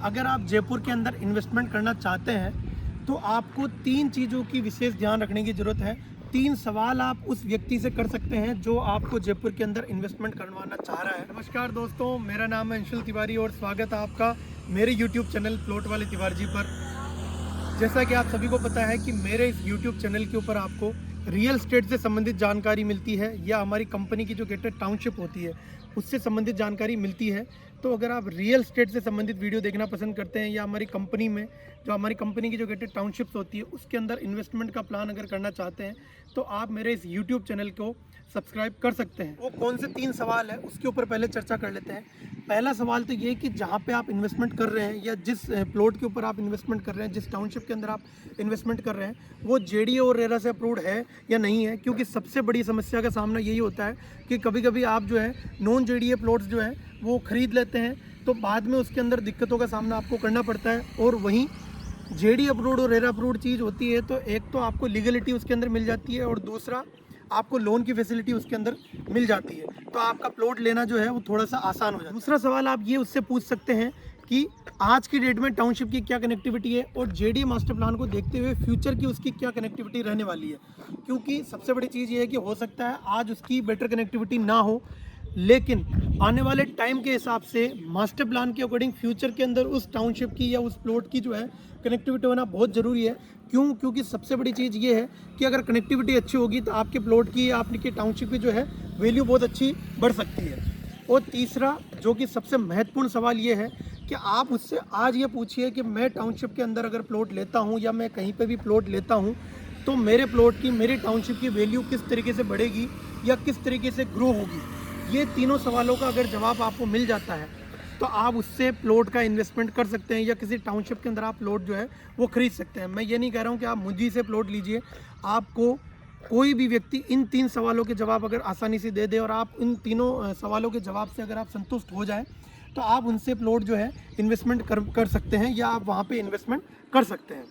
अगर आप जयपुर के अंदर इन्वेस्टमेंट करना चाहते हैं तो आपको 3 चीज़ों की विशेष ध्यान रखने की ज़रूरत है। 3 सवाल आप उस व्यक्ति से कर सकते हैं जो आपको जयपुर के अंदर इन्वेस्टमेंट करवाना चाह रहा है। नमस्कार दोस्तों, मेरा नाम है अंशुल तिवारी और स्वागत है आपका मेरे YouTube चैनल प्लॉट वाले तिवारी जी पर। जैसा कि आप सभी को पता है कि मेरे इस YouTube चैनल के ऊपर आपको रियल एस्टेट से संबंधित जानकारी मिलती है या हमारी कंपनी की जो गेटेड टाउनशिप होती है उससे संबंधित जानकारी मिलती है। तो अगर आप रियल एस्टेट से संबंधित वीडियो देखना पसंद करते हैं या हमारी कंपनी में जो हमारी कंपनी की जो गेटेड टाउनशिप्स होती है उसके अंदर इन्वेस्टमेंट का प्लान अगर करना चाहते हैं तो आप मेरे इस यूट्यूब चैनल को सब्सक्राइब कर सकते हैं। वो कौन से 3 सवाल है उसके ऊपर पहले चर्चा कर लेते हैं। पहला सवाल तो ये कि जहाँ पे आप इन्वेस्टमेंट कर रहे हैं या जिस प्लॉट के ऊपर आप इन्वेस्टमेंट कर रहे हैं, जिस टाउनशिप के अंदर आप इन्वेस्टमेंट कर रहे हैं, वो जेडीए और रेरा से अप्रूव्ड है या नहीं है। क्योंकि सबसे बड़ी समस्या का सामना यही होता है कि कभी कभी आप जो है नॉन जेडीए प्लॉट्स जो है वो ख़रीद लेते हैं तो बाद में उसके अंदर दिक्कतों का सामना आपको करना पड़ता है। और वहीं जेडी अप्रूव्ड और रेरा अप्रूव्ड चीज़ होती है तो एक तो आपको लीगलिटी उसके अंदर मिल जाती है और दूसरा आपको लोन की फैसिलिटी उसके अंदर मिल जाती है, तो आपका प्लॉट लेना जो है वो थोड़ा सा आसान हो जाता है। दूसरा सवाल आप ये उससे पूछ सकते हैं कि आज की डेट में टाउनशिप की क्या कनेक्टिविटी है और जेडीए मास्टर प्लान को देखते हुए फ्यूचर की उसकी क्या कनेक्टिविटी रहने वाली है। क्योंकि सबसे बड़ी चीज़ ये है कि हो सकता है आज उसकी बेटर कनेक्टिविटी ना हो, लेकिन आने वाले टाइम के हिसाब से मास्टर प्लान के अकॉर्डिंग फ्यूचर के अंदर उस टाउनशिप की या उस प्लॉट की जो है कनेक्टिविटी होना बहुत ज़रूरी है। क्योंकि सबसे बड़ी चीज़ ये है कि अगर कनेक्टिविटी अच्छी होगी तो आपके प्लॉट की या आपके टाउनशिप की जो है वैल्यू बहुत अच्छी बढ़ सकती है। और तीसरा जो कि सबसे महत्वपूर्ण सवाल ये है कि आप उससे आज ये पूछिए कि मैं टाउनशिप के अंदर अगर प्लॉट लेता हूँ या मैं कहीं पे भी प्लॉट लेता हूँ तो मेरे प्लॉट की, मेरे टाउनशिप की वैल्यू किस तरीके से बढ़ेगी या किस तरीके से ग्रो होगी। ये तीनों सवालों का अगर जवाब आपको मिल जाता है तो आप उससे प्लॉट का इन्वेस्टमेंट कर सकते हैं या किसी टाउनशिप के अंदर आप प्लॉट जो है वो खरीद सकते हैं। मैं ये नहीं कह रहा हूँ कि आप मुझी से प्लॉट लीजिए। आपको कोई भी व्यक्ति इन 3 सवालों के जवाब अगर आसानी से दे दे और आप इन तीनों सवालों के जवाब से अगर आप संतुष्ट हो जाएं तो आप उनसे प्लॉट जो है इन्वेस्टमेंट कर सकते हैं या आप वहाँ पे इन्वेस्टमेंट कर सकते हैं।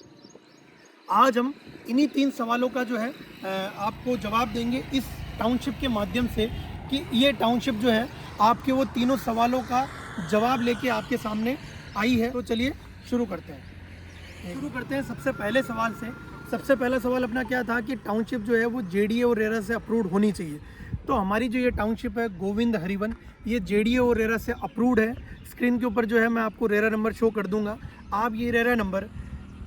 आज हम इन्हीं 3 सवालों का जो है आपको जवाब देंगे इस टाउनशिप के माध्यम से कि ये टाउनशिप जो है आपके वो तीनों सवालों का जवाब लेके आपके सामने आई है। तो चलिए शुरू करते हैं सबसे पहले सवाल से। सबसे पहला सवाल अपना क्या था कि टाउनशिप जो है वो जेडीए और रेरा से अप्रूव्ड होनी चाहिए। तो हमारी जो ये टाउनशिप है गोविंद हरिवन, ये जेडीए और रेरा से अप्रूव्ड है। स्क्रीन के ऊपर जो है मैं आपको रेरा नंबर शो कर दूंगा। आप ये रेरा नंबर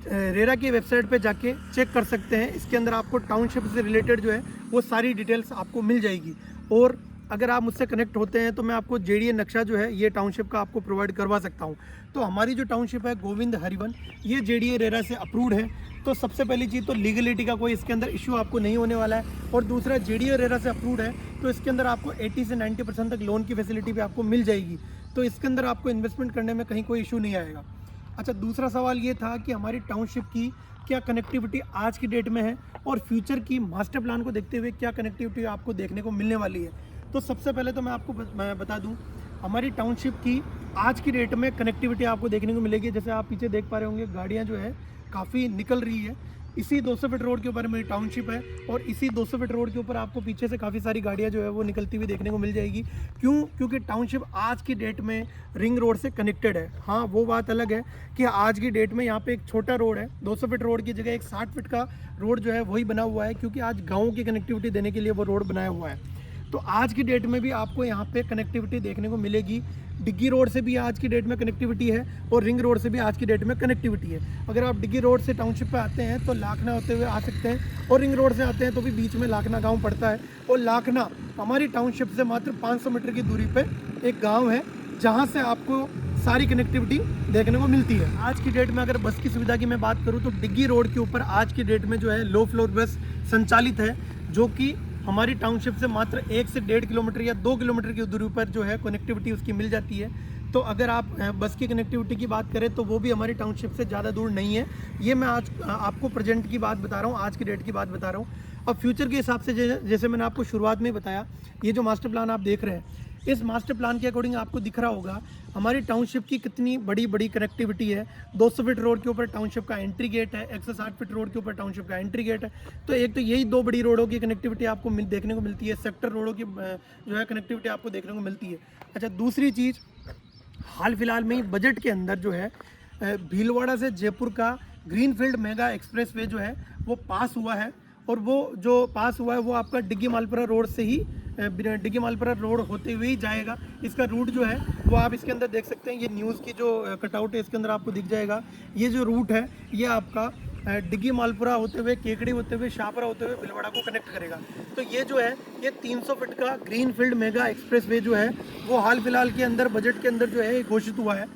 रेरा की वेबसाइट पे जाके चेक कर सकते हैं। इसके अंदर आपको टाउनशिप से रिलेटेड जो है वो सारी डिटेल्स आपको मिल जाएगी। और अगर आप मुझसे कनेक्ट होते हैं तो मैं आपको जेडीए नक्शा जो है ये टाउनशिप का आपको प्रोवाइड करवा सकता हूं। तो हमारी जो टाउनशिप है गोविंद हरिवन, ये जेडीए रेरा से अप्रूव्ड है। तो सबसे पहली चीज़ तो लीगलिटी का कोई इसके अंदर इशू आपको नहीं होने वाला है। और दूसरा जेडीए रेरा से अप्रूव्ड है तो इसके अंदर आपको 80 से 90% तक लोन की फैसिलिटी भी आपको मिल जाएगी। तो इसके अंदर आपको इन्वेस्टमेंट करने में कहीं कोई इशू नहीं आएगा। अच्छा, दूसरा सवाल ये था कि हमारी टाउनशिप की क्या कनेक्टिविटी आज की डेट में है और फ्यूचर की मास्टर प्लान को देखते हुए क्या कनेक्टिविटी आपको देखने को मिलने वाली है। तो सबसे पहले तो मैं आपको बता दूं, हमारी टाउनशिप की आज की डेट में कनेक्टिविटी आपको देखने को मिलेगी। जैसे आप पीछे देख पा रहे होंगे गाड़ियां जो है काफ़ी निकल रही है। इसी 200 फीट रोड के ऊपर मेरी टाउनशिप है और इसी 200 फीट रोड के ऊपर आपको पीछे से काफ़ी सारी गाड़ियां जो है वो निकलती हुई देखने को मिल जाएगी। क्योंकि टाउनशिप आज की डेट में रिंग रोड से कनेक्टेड है। हाँ, वो बात अलग है कि आज की डेट में यहाँ पे एक छोटा रोड है, 200 फीट रोड की जगह एक 60 फीट का रोड जो है वही बना हुआ है, क्योंकि आज गाँव की कनेक्टिविटी देने के लिए वो रोड बनाया हुआ है। तो आज की डेट में भी आपको यहाँ पे कनेक्टिविटी देखने को मिलेगी। डिग्गी रोड से भी आज की डेट में कनेक्टिविटी है और रिंग रोड से भी आज की डेट में कनेक्टिविटी है। अगर आप डिग्गी रोड से टाउनशिप पे आते हैं तो लाखना होते हुए आ सकते हैं और रिंग रोड से आते हैं तो भी बीच में लाखना गांव पड़ता है। और लाखना हमारी टाउनशिप से मात्र 500 मीटर की दूरी पे एक गाँव है जहाँ से आपको सारी कनेक्टिविटी देखने को मिलती है। आज की डेट में अगर बस की सुविधा की मैं बात करूँ तो डिग्गी रोड के ऊपर आज की डेट में जो है लो फ्लोर बस संचालित है, जो कि हमारी टाउनशिप से मात्र 1 से 1.5 किलोमीटर या 2 किलोमीटर की दूरी पर जो है कनेक्टिविटी उसकी मिल जाती है। तो अगर आप बस की कनेक्टिविटी की बात करें तो वो भी हमारी टाउनशिप से ज़्यादा दूर नहीं है। ये मैं आज आपको प्रेजेंट की बात बता रहा हूँ, आज की डेट की बात बता रहा हूँ। अब फ्यूचर के हिसाब से जैसे मैंने आपको शुरुआत में बताया, ये जो मास्टर प्लान आप देख रहे हैं, इस मास्टर प्लान के अकॉर्डिंग आपको दिख रहा होगा हमारी टाउनशिप की कितनी बड़ी बड़ी कनेक्टिविटी है। 200 फीट रोड के ऊपर टाउनशिप का एंट्री गेट है, 160 फीट रोड के ऊपर टाउनशिप का एंट्री गेट है। तो एक तो यही 2 बड़ी रोडों की कनेक्टिविटी आपको देखने को मिलती है। सेक्टर रोडों की जो है कनेक्टिविटी आपको देखने को मिलती है। अच्छा, दूसरी चीज़ हाल फिलहाल में ही बजट के अंदर जो है भीलवाड़ा से जयपुर का ग्रीनफील्ड मेगा एक्सप्रेसवे जो है वो पास हुआ है। और वो जो पास हुआ है वो आपका डिग्गी मालपुरा रोड से ही डिग्गी मालपुरा रोड होते हुए ही जाएगा। इसका रूट जो है वो आप इसके अंदर देख सकते हैं, ये न्यूज़ की जो कटआउट है इसके अंदर आपको दिख जाएगा। ये जो रूट है ये आपका डिग्गी मालपुरा होते हुए, केकड़ी होते हुए, शाहपुरा होते हुए भीलवाड़ा को कनेक्ट करेगा। तो ये जो है ये 300 फीट का ग्रीनफील्ड मेगा एक्सप्रेसवे जो है वो हाल फिलहाल के अंदर बजट के अंदर जो है घोषित हुआ है,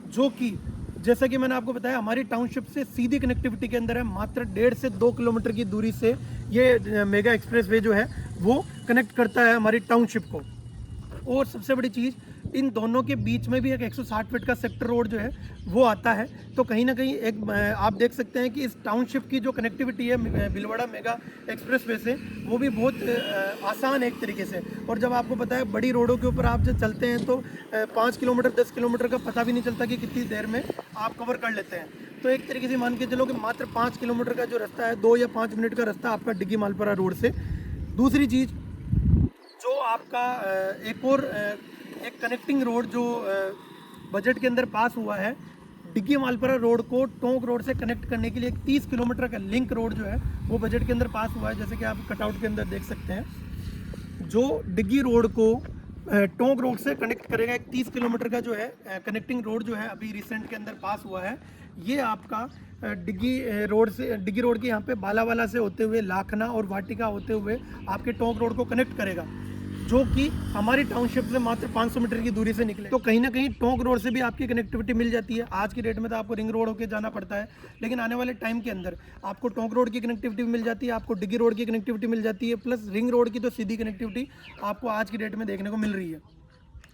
जो कि जैसा कि मैंने आपको बताया हमारी टाउनशिप से सीधी कनेक्टिविटी के अंदर है। मात्र 1.5 से 2 किलोमीटर की दूरी से ये मेगा एक्सप्रेसवे जो है वो कनेक्ट करता है हमारी टाउनशिप को। और सबसे बड़ी चीज़, इन दोनों के बीच में भी एक 160 फीट का सेक्टर रोड जो है वो आता है। तो कहीं ना कहीं एक आप देख सकते हैं कि इस टाउनशिप की जो कनेक्टिविटी है भीलवाड़ा मेगा एक्सप्रेसवे से वो भी बहुत आसान है एक तरीके से। और जब आपको पता है बड़ी रोडों के ऊपर आप जब चलते हैं तो 5 किलोमीटर 10 किलोमीटर का पता भी नहीं चलता कि कितनी देर में आप कवर कर लेते हैं। तो एक तरीके से मान के चलो कि मात्र 5 किलोमीटर का जो रास्ता है 2 या 5 मिनट का रास्ता आपका डिग्गी मालपुरा रोड से। दूसरी चीज़ जो आपका एक कनेक्टिंग रोड जो बजट के अंदर पास हुआ है, डिग्गी मालपुरा रोड को टोंक रोड से कनेक्ट करने के लिए एक 30 किलोमीटर का लिंक रोड जो है वो बजट के अंदर पास हुआ है। जैसे कि आप कटआउट के अंदर देख सकते हैं, जो डिग्गी रोड को टोंक रोड से कनेक्ट करेगा। एक 30 किलोमीटर का जो है कनेक्टिंग रोड जो है अभी रिसेंट के अंदर पास हुआ है। ये आपका डिग्गी रोड के यहाँ पे बालावाला से होते हुए लाखना और वाटिका होते हुए आपके टोंक रोड को कनेक्ट करेगा, जो कि हमारी टाउनशिप से मात्र 500 मीटर की दूरी से निकले। तो कहीं ना कहीं टोंक रोड से भी आपकी कनेक्टिविटी मिल जाती है। आज की डेट में तो आपको रिंग रोड होकर जाना पड़ता है, लेकिन आने वाले टाइम के अंदर आपको टोंक रोड की कनेक्टिविटी मिल जाती है, आपको डिग्गी रोड की कनेक्टिविटी मिल जाती है, प्लस रिंग रोड की तो सीधी कनेक्टिविटी आपको आज की डेट में देखने को मिल रही है।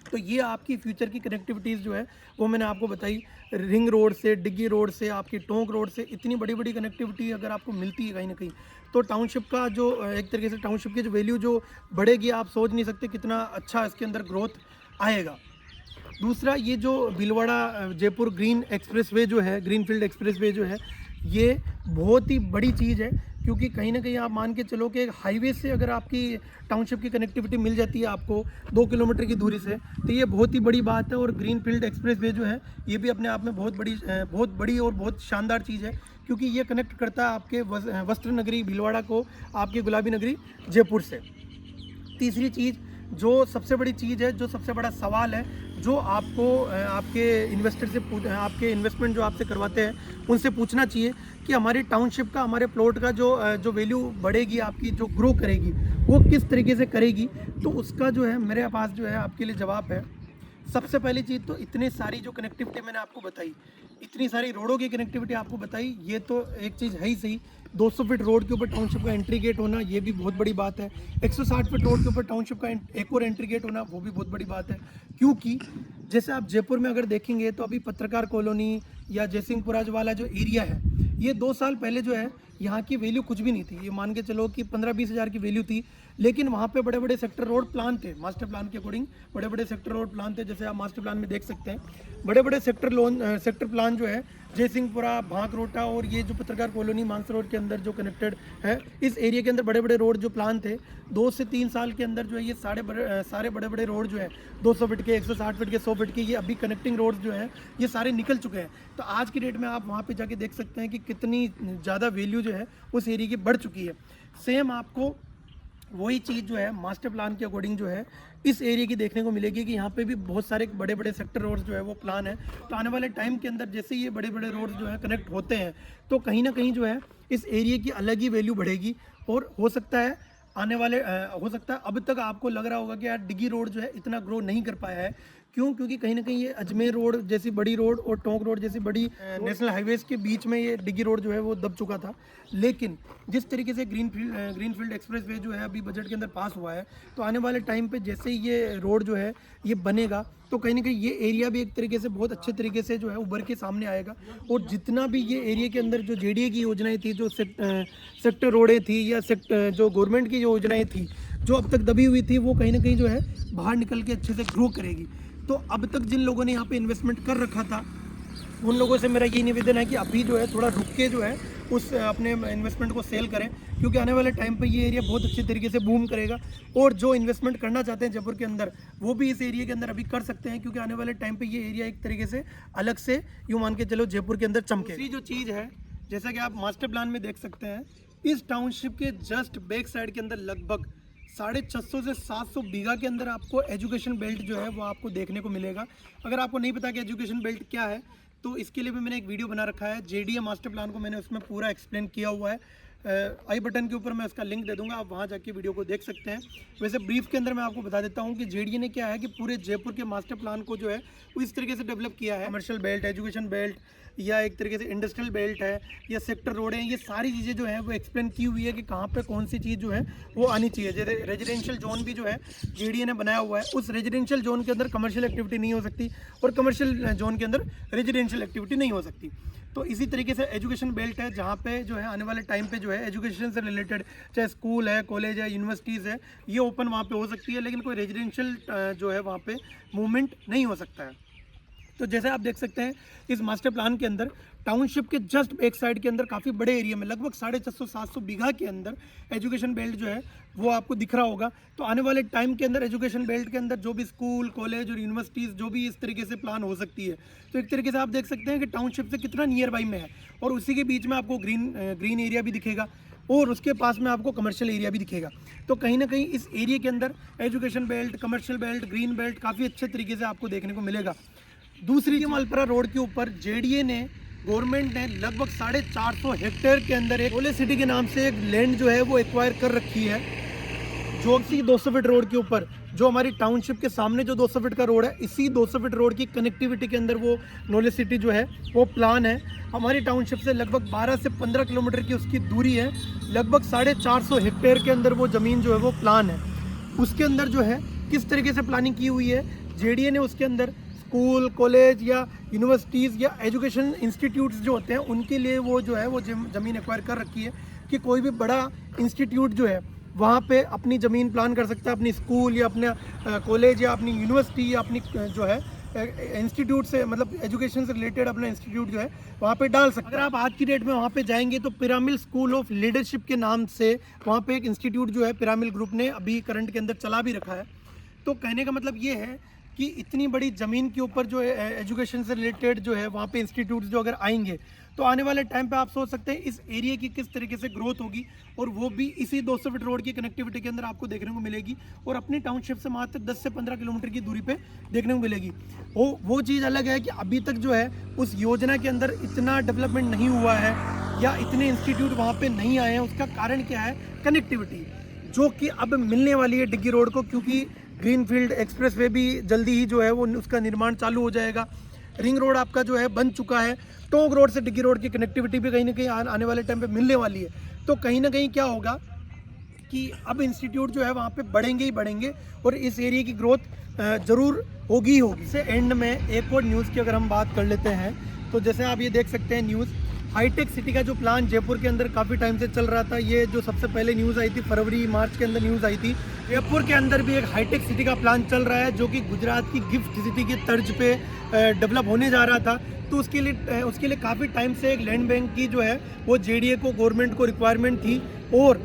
तो ये आपकी फ्यूचर की कनेक्टिविटीज़ जो है वो मैंने आपको बताई। रिंग रोड से, डिग्गी रोड से, आपकी टोंक रोड से इतनी बड़ी बड़ी कनेक्टिविटी अगर आपको मिलती है कहीं ना कहीं, तो टाउनशिप का जो एक तरीके से टाउनशिप की जो वैल्यू जो बढ़ेगी, आप सोच नहीं सकते कितना अच्छा इसके अंदर ग्रोथ आएगा। दूसरा, ये जो भीलवाड़ा जयपुर ग्रीन एक्सप्रेसवे जो है, ग्रीनफील्ड एक्सप्रेसवे जो है, ये बहुत ही बड़ी चीज़ है, क्योंकि कहीं ना कहीं आप मान के चलो कि एक हाईवे से अगर आपकी टाउनशिप की कनेक्टिविटी मिल जाती है आपको 2 किलोमीटर की दूरी से, तो ये बहुत ही बड़ी बात है। और ग्रीनफील्ड एक्सप्रेसवे जो है ये भी अपने आप में बहुत बड़ी और बहुत शानदार चीज़ है, क्योंकि ये कनेक्ट करता है आपके वस्त्र नगरी भीलवाड़ा को आपकी गुलाबी नगरी जयपुर से। तीसरी चीज़, जो सबसे बड़ी चीज़ है, जो सबसे बड़ा सवाल है, जो आपको आपके इन्वेस्टर से आपके इन्वेस्टमेंट जो आपसे करवाते हैं उनसे पूछना चाहिए कि हमारी टाउनशिप का, हमारे प्लॉट का जो वैल्यू बढ़ेगी आपकी, जो ग्रो करेगी, वो किस तरीके से करेगी। तो उसका जो है मेरे पास जो है आपके लिए जवाब है। सबसे पहली चीज़ तो इतनी सारी जो कनेक्टिविटी मैंने आपको बताई, इतनी सारी रोडों की कनेक्टिविटी आपको बताई, ये तो एक चीज़ है ही सही। 200 फीट रोड के ऊपर टाउनशिप का एंट्री गेट होना, ये भी बहुत बड़ी बात है। 160 फीट रोड के ऊपर टाउनशिप का एक और एंट्री गेट होना, वो भी बहुत बड़ी बात है। क्योंकि जैसे आप जयपुर में अगर देखेंगे तो अभी पत्रकार कॉलोनी या जयसिंहपुरा वाला जो एरिया है, ये 2 साल पहले जो है यहाँ की वैल्यू कुछ भी नहीं थी। ये मान के चलो कि 15-20 हज़ार की वैल्यू थी, लेकिन वहाँ पे बड़े बड़े सेक्टर रोड प्लान थे, मास्टर प्लान के अकॉर्डिंग बड़े बड़े सेक्टर रोड प्लान थे। जैसे आप मास्टर प्लान में देख सकते हैं, बड़े बड़े सेक्टर प्लान जो है जयसिंहपुरा, भांकरोटा और ये जो पत्रकार कॉलोनी मानसर रोड के अंदर जो कनेक्टेड है, इस एरिया के अंदर बड़े बड़े रोड जो प्लान थे 2 से 3 साल के अंदर जो है ये सारे बड़े बड़े रोड जो है 200 फीट के, 160 फीट के, 100 फीट के, ये अभी कनेक्टिंग रोड जो है ये सारे निकल चुके हैं। तो आज की डेट में आप वहाँ पे जाके देख सकते हैं कि कितनी ज़्यादा वैल्यू जो है उस एरिया की बढ़ चुकी है। सेम आपको वही चीज़ जो है मास्टर प्लान के अकॉर्डिंग जो है इस एरिया की देखने को मिलेगी कि यहाँ पे भी बहुत सारे बड़े बड़े सेक्टर रोड्स जो है वो प्लान है। तो आने वाले टाइम के अंदर जैसे ये बड़े बड़े रोड्स जो है कनेक्ट होते हैं, तो कहीं ना कहीं जो है इस एरिया की अलग ही वैल्यू बढ़ेगी। और हो सकता है अब तक आपको लग रहा होगा कि यार डिग्गी रोड जो है इतना ग्रो नहीं कर पाया है। क्यों? क्योंकि कहीं ना कहीं ये अजमेर रोड जैसी बड़ी रोड और टोंक रोड जैसी बड़ी नेशनल हाईवेज के बीच में ये डिग्गी रोड जो है वो दब चुका था। लेकिन जिस तरीके से ग्रीनफील्ड एक्सप्रेसवे जो है अभी बजट के अंदर पास हुआ है, तो आने वाले टाइम पे जैसे ही ये रोड जो है ये बनेगा, तो कहीं ना कहीं ये एरिया भी एक तरीके से बहुत अच्छे तरीके से जो है उभर के सामने आएगा। और जितना भी ये एरिया के अंदर जो जेडीए की योजनाएं थी, जो सेक्टर रोडें थी या जो गवर्नमेंट की योजनाएं थी जो अब तक दबी हुई थी, वो कहीं ना कहीं जो है बाहर निकल के अच्छे से ग्रो करेगी। तो अब तक जिन लोगों ने यहाँ पे इन्वेस्टमेंट कर रखा था उन लोगों से मेरा यही निवेदन है कि अभी जो है थोड़ा रुक के जो है उस अपने इन्वेस्टमेंट को सेल करें, क्योंकि आने वाले टाइम पे ये एरिया बहुत अच्छे तरीके से बूम करेगा। और जो इन्वेस्टमेंट करना चाहते हैं जयपुर के अंदर, वो भी इस एरिया के अंदर अभी कर सकते हैं, क्योंकि आने वाले टाइम पे ये एरिया एक तरीके से अलग से यूँ मान के चलो जयपुर के अंदर चमके। दूसरी जो चीज़ है, जैसा कि आप मास्टर प्लान में देख सकते हैं, इस टाउनशिप के जस्ट बैक साइड के अंदर लगभग 650 से 700 बीघा के अंदर आपको एजुकेशन बेल्ट जो है वो आपको देखने को मिलेगा। अगर आपको नहीं पता कि एजुकेशन बेल्ट क्या है, तो इसके लिए भी मैंने एक वीडियो बना रखा है। जेडीए मास्टर प्लान को मैंने उसमें पूरा एक्सप्लेन किया हुआ है। आई बटन के ऊपर मैं उसका लिंक दे दूंगा, आप वहाँ जाके वीडियो को देख सकते हैं। वैसे ब्रीफ के अंदर मैं आपको बता देता हूँ कि जेडीए ने क्या है कि पूरे जयपुर के मास्टर प्लान को जो है वो इस तरीके से डेवलप किया है। कमर्शियल बेल्ट, एजुकेशन बेल्ट, या एक तरीके से इंडस्ट्रियल बेल्ट है, या सेक्टर रोड है, ये सारी चीज़ें जो है वो एक्सप्लेन की हुई है कि कहाँ पे कौन सी चीज़ जो है वो आनी चाहिए। जैसे रेजिडेंशियल जोन भी जो है जेडीए ने बनाया हुआ है, उस रेजिडेंशियल जोन के अंदर कमर्शियल एक्टिविटी नहीं हो सकती और कमर्शियल जोन के अंदर रेजिडेंशियल एक्टिविटी नहीं हो सकती। तो इसी तरीके से एजुकेशन बेल्ट है, जहाँ पे जो है आने वाले टाइम पे जो है एजुकेशन से रिलेटेड, चाहे स्कूल है, कॉलेज है, यूनिवर्सिटीज़ है, ये ओपन वहाँ पे हो सकती है, लेकिन कोई रेजिडेंशियल जो है वहाँ पे मूवमेंट नहीं हो सकता है। तो जैसे आप देख सकते हैं इस मास्टर प्लान के अंदर टाउनशिप के जस्ट एक साइड के अंदर काफ़ी बड़े एरिया में लगभग 650-700 बीघा के अंदर एजुकेशन बेल्ट जो है वो आपको दिख रहा होगा। तो आने वाले टाइम के अंदर एजुकेशन बेल्ट के अंदर जो भी स्कूल, कॉलेज और यूनिवर्सिटीज़ जो भी इस तरीके से प्लान हो सकती है, तो एक तरीके से आप देख सकते हैं कि टाउनशिप से कितना नियर बाई में है, और उसी के बीच में आपको ग्रीन एरिया भी दिखेगा और उसके पास में आपको कमर्शियल एरिया भी दिखेगा। तो कहीं ना कहीं इस एरिया के अंदर education belt, commercial belt, green belt काफ़ी अच्छे तरीके से आपको देखने को मिलेगा। दूसरी मालपुरा रोड के ऊपर जेडीए ने, गवर्नमेंट ने लगभग 450 हेक्टेयर के अंदर एक ओले सिटी के नाम से एक लैंड जो है वो एक्वायर कर रखी है, जो कि 200 फीट रोड के ऊपर, जो हमारी टाउनशिप के सामने जो 200 फीट का रोड है, इसी 200 फीट रोड की कनेक्टिविटी के अंदर वो नॉलेज सिटी जो है वो प्लान है। हमारी टाउनशिप से लगभग 12 से 15 किलोमीटर की उसकी दूरी है। लगभग 450 हेक्टेयर के अंदर वो ज़मीन जो है वो प्लान है। उसके अंदर जो है किस तरीके से प्लानिंग की हुई है, जेडीए ने उसके अंदर स्कूल, कॉलेज या यूनिवर्सिटीज़ या एजुकेशन इंस्टीट्यूट्स जो होते हैं उनके लिए वो जो है वो ज़मीन एक्वायर कर रखी है कि कोई भी बड़ा इंस्टीट्यूट जो है वहाँ पे अपनी ज़मीन प्लान कर सकता है, अपनी स्कूल या अपने कॉलेज या अपनी यूनिवर्सिटी या अपनी जो है इंस्टीट्यूट से, मतलब एजुकेशन से रिलेटेड अपना इंस्टीट्यूट जो है वहाँ पे डाल सकते हैं। अगर आप आज की डेट में वहाँ पे जाएंगे तो पिरामिल स्कूल ऑफ लीडरशिप के नाम से वहाँ पे एक इंस्टीट्यूट जो है पिरामिल ग्रुप ने अभी करंट के अंदर चला भी रखा है। तो कहने का मतलब ये है कि इतनी बड़ी ज़मीन के ऊपर जो है एजुकेशन से रिलेटेड जो है वहाँ पे इंस्टीट्यूट्स जो अगर आएंगे तो आने वाले टाइम पे आप सोच सकते हैं इस एरिया की किस तरीके से ग्रोथ होगी, और वो भी इसी 200 फीट रोड की कनेक्टिविटी के अंदर आपको देखने को मिलेगी, और अपनी टाउनशिप से मात्र 10 से 15 किलोमीटर की दूरी पे देखने को मिलेगी। वो चीज़ अलग है कि अभी तक जो है उस योजना के अंदर इतना डेवलपमेंट नहीं हुआ है या इतने इंस्टीट्यूट वहाँ पर नहीं आए हैं। उसका कारण क्या है? कनेक्टिविटी, जो कि अब मिलने वाली है डिग्गी रोड को, क्योंकि ग्रीनफील्ड एक्सप्रेसवे भी जल्दी ही जो है वो उसका निर्माण चालू हो जाएगा। रिंग रोड आपका जो है बन चुका है, टोंक रोड से डिग्गी रोड की कनेक्टिविटी भी कहीं ना कहीं आने वाले टाइम पे मिलने वाली है। तो कहीं ना कहीं क्या होगा कि अब इंस्टीट्यूट जो है वहाँ पे बढ़ेंगे ही बढ़ेंगे और इस एरिया की ग्रोथ ज़रूर होगी ही होगी। से एंड में एक और न्यूज़ की अगर हम बात कर लेते हैं, तो जैसे आप ये देख सकते हैं न्यूज़, हाईटेक सिटी का जो प्लान जयपुर के अंदर काफ़ी टाइम से चल रहा था, ये जो सबसे पहले न्यूज़ आई थी फरवरी मार्च के अंदर न्यूज़ आई थी, जयपुर के अंदर भी एक हाईटेक सिटी का प्लान चल रहा है जो कि गुजरात की गिफ्ट सिटी की तर्ज पे डेवलप होने जा रहा था। तो उसके लिए काफ़ी टाइम से एक लैंड बैंक की जो है वो जेडीए को, गवर्नमेंट को रिक्वायरमेंट थी, और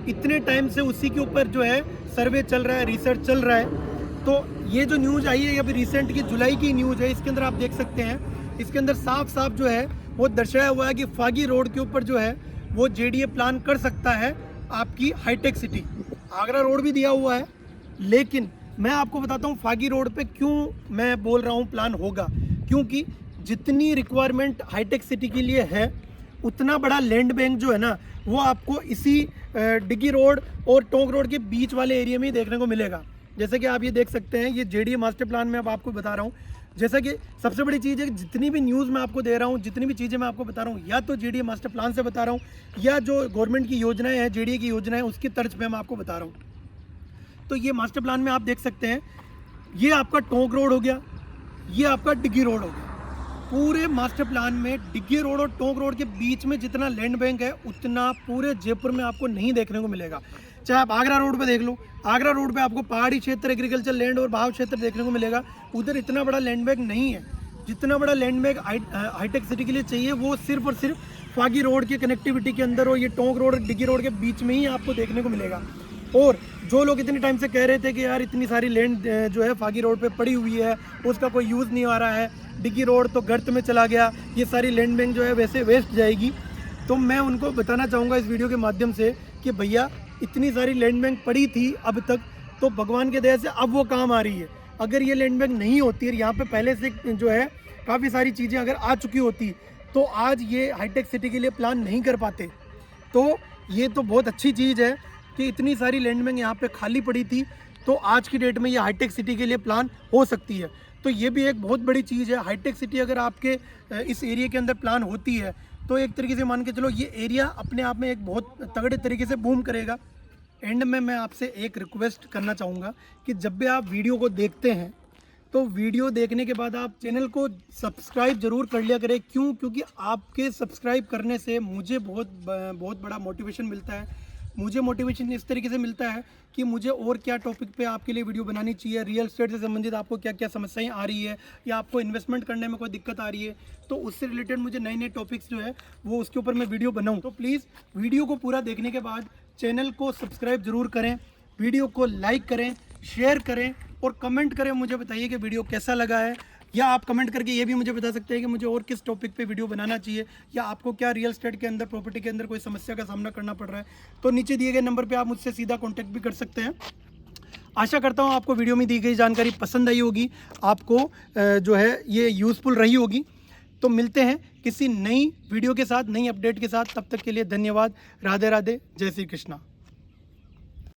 इतने टाइम से उसी के ऊपर जो है सर्वे चल रहा है, रिसर्च चल रहा है। तो ये जो न्यूज़ आई है अभी रिसेंट की जुलाई की न्यूज़ है, इसके अंदर आप देख सकते हैं, इसके अंदर साफ साफ जो है वो दर्शाया हुआ है कि फागी रोड के ऊपर जो है वो जेडीए प्लान कर सकता है आपकी हाईटेक सिटी। आगरा रोड भी दिया हुआ है, लेकिन मैं आपको बताता हूँ फागी रोड पे क्यों मैं बोल रहा हूँ प्लान होगा, क्योंकि जितनी रिक्वायरमेंट हाईटेक सिटी के लिए है उतना बड़ा लैंड बैंक जो है ना वो आपको इसी डिग्गी रोड और टोंक रोड के बीच वाले एरिया में ही देखने को मिलेगा। जैसे कि आप ये देख सकते हैं, ये जेडीए मास्टर प्लान में अब आपको बता रहा हूँ। जैसा कि सबसे बड़ी चीज़ है कि जितनी भी न्यूज़ मैं आपको दे रहा हूँ, जितनी भी चीज़ें मैं आपको बता रहा हूँ, या तो जेडीए मास्टर प्लान से बता रहा हूँ या जो गवर्नमेंट की योजनाएं हैं, जेडीए की योजनाएं, उसकी तर्ज पे मैं आपको बता रहा हूँ। तो ये मास्टर प्लान में आप देख सकते हैं, ये आपका टोंक रोड हो गया, ये आपका डिग्गी रोड हो गया। पूरे मास्टर प्लान में डिग्गी रोड और टोंक रोड के बीच में जितना लैंड बैंक है उतना पूरे जयपुर में आपको नहीं देखने को मिलेगा। चाहे आप आगरा रोड पे देख लो, आगरा रोड पे आपको पहाड़ी क्षेत्र, एग्रीकल्चर लैंड और भाव क्षेत्र देखने को मिलेगा, उधर इतना बड़ा लैंड बैंक नहीं है। जितना बड़ा लैंड बैंक हाईटेक सिटी के लिए चाहिए वो सिर्फ और सिर्फ फागी रोड की कनेक्टिविटी के अंदर और ये टोंक रोड और डिग्गी रोड के बीच में ही आपको देखने को मिलेगा। और जो लोग इतने टाइम से कह रहे थे कि यार इतनी सारी लैंड जो है फागी रोड पे पड़ी हुई है, उसका कोई यूज़ नहीं आ रहा है, डिग्गी रोड तो गर्त में चला गया, ये सारी लैंड बैंक जो है वैसे वेस्ट जाएगी, तो मैं उनको बताना चाहूँगा इस वीडियो के माध्यम से कि भैया इतनी सारी लैंड बैंक पड़ी थी अब तक, तो भगवान के दया से अब वो काम आ रही है। अगर ये लैंड बैंक नहीं होती और यहाँ पे पहले से जो है काफ़ी सारी चीज़ें अगर आ चुकी होती तो आज ये हाईटेक सिटी के लिए प्लान नहीं कर पाते। तो ये तो बहुत अच्छी चीज़ है कि इतनी सारी लैंड बैंक यहाँ पे खाली पड़ी थी, तो आज की डेट में ये हाईटेक सिटी के लिए प्लान हो सकती है। तो ये भी एक बहुत बड़ी चीज़ है। हाईटेक सिटी अगर आपके इस एरिया के अंदर प्लान होती है तो एक तरीके से मान के चलो ये एरिया अपने आप में एक बहुत तगड़े तरीके से बूम करेगा। एंड में मैं आपसे एक रिक्वेस्ट करना चाहूँगा कि जब भी आप वीडियो को देखते हैं तो वीडियो देखने के बाद आप चैनल को सब्सक्राइब जरूर कर लिया करें। क्यों? क्योंकि आपके सब्सक्राइब करने से मुझे बहुत बड़ा मोटिवेशन मिलता है। मुझे मोटिवेशन इस तरीके से मिलता है कि मुझे और क्या टॉपिक पे आपके लिए वीडियो बनानी चाहिए, रियल एस्टेट से संबंधित आपको क्या क्या समस्याएं आ रही है या आपको इन्वेस्टमेंट करने में कोई दिक्कत आ रही है, तो उससे रिलेटेड मुझे नए नए टॉपिक्स जो है वो उसके ऊपर मैं वीडियो बनाऊँ। तो प्लीज़ वीडियो को पूरा देखने के बाद चैनल को सब्सक्राइब जरूर करें, वीडियो को लाइक करें, शेयर करें और कमेंट करें। मुझे बताइए कि वीडियो कैसा लगा है, या आप कमेंट करके ये भी मुझे बता सकते हैं कि मुझे और किस टॉपिक पे वीडियो बनाना चाहिए, या आपको क्या रियल एस्टेट के अंदर प्रॉपर्टी के अंदर कोई समस्या का सामना करना पड़ रहा है। तो नीचे दिए गए नंबर पे आप मुझसे सीधा कॉन्टैक्ट भी कर सकते हैं। आशा करता हूँ आपको वीडियो में दी गई जानकारी पसंद आई होगी, आपको जो है ये यूज़फुल रही होगी। तो मिलते हैं किसी नई वीडियो के साथ, नई अपडेट के साथ। तब तक के लिए धन्यवाद। राधे राधे, जय श्री कृष्णा।